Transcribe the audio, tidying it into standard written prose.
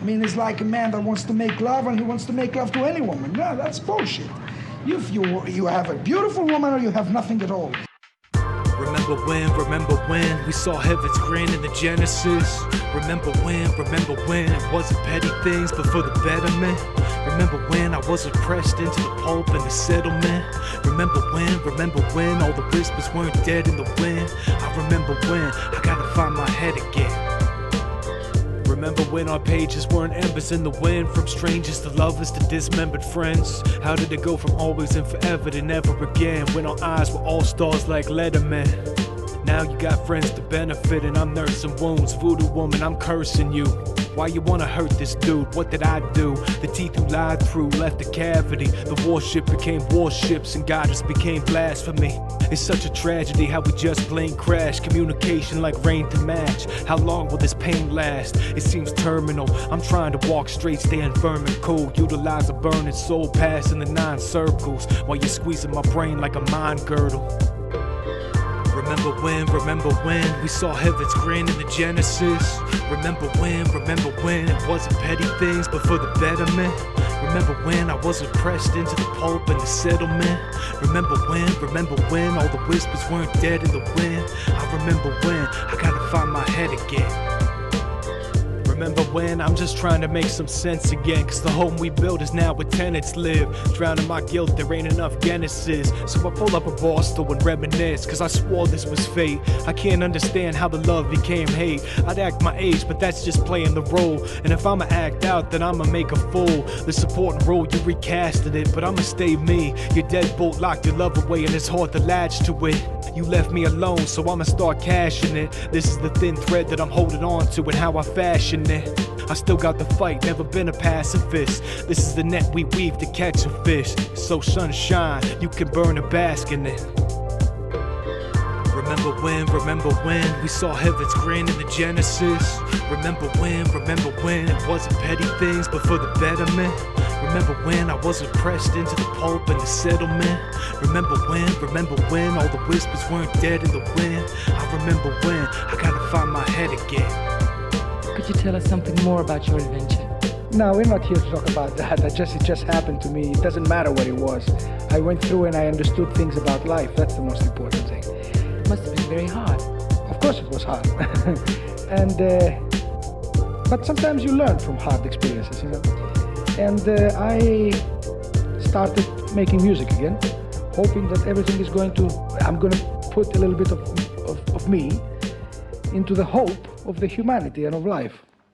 I mean, it's like a man that wants to make love and he wants to make love to any woman. No, that's bullshit. If you have a beautiful woman or you have nothing at all. Remember when we saw heaven's grin in the Genesis. Remember when it wasn't petty things but for the betterment. Remember when I wasn't pressed into the pulp and the settlement. Remember when all the whispers weren't dead in the wind. I remember when I gotta find my head again. Remember when our pages weren't embers in the wind, from strangers to lovers to dismembered friends. How did it go from always and forever to never again, when our eyes were all stars like Letterman? Now you got friends to benefit and I'm nursing wounds. Voodoo woman, I'm cursing you. Why you wanna hurt this dude? What did I do? The teeth you lied through left a cavity. The warship became warships and goddess became blasphemy. It's such a tragedy how we just plain crash. Communication like rain to match. How long will this pain last? It seems terminal. I'm trying to walk straight, staying firm and cool. Utilize a burning soul, passing the 9 circles while you're squeezing my brain like a mind girdle. Remember when we saw heaven's grin in the Genesis. Remember when it wasn't petty things but for the betterment. Remember when I wasn't pressed into the pulp and the settlement. Remember when all the whispers weren't dead in the wind. I remember when I gotta find my head again. Remember when I'm just trying to make some sense again, cause the home we built is now where tenants live. Drowning my guilt, there ain't enough Genesis. So I pull up a bar stool and reminisce, cause I swore this was fate. I can't understand how the love became hate. I'd act my age, but that's just playing the role. And if I'ma act out, then I'ma make a fool. The supporting role, you recasted it, but I'ma stay me. Your deadbolt locked your love away and it's hard to latch to it. You left me alone, so I'ma start cashing it. This is the thin thread that I'm holding on to and how I fashion it. I still got the fight, never been a pacifist. This is the net we weave to catch a fish. So sunshine, you can burn a bask in it. Remember when we saw heaven's grin in the Genesis. Remember when it wasn't petty things but for the betterment. Remember when I wasn't pressed into the pulp and the settlement. Remember when all the whispers weren't dead in the wind. I remember when I gotta find my head again. Could you tell us something more about your adventure? No, we're not here to talk about that. It just happened to me. It doesn't matter what it was. I went through and I understood things about life. That's the most important thing. It must have been very hard. Of course it was hard. But sometimes you learn from hard experiences, you know. And I started making music again, hoping that everything is I'm going to put a little bit of me into the hope of the humanity and of life.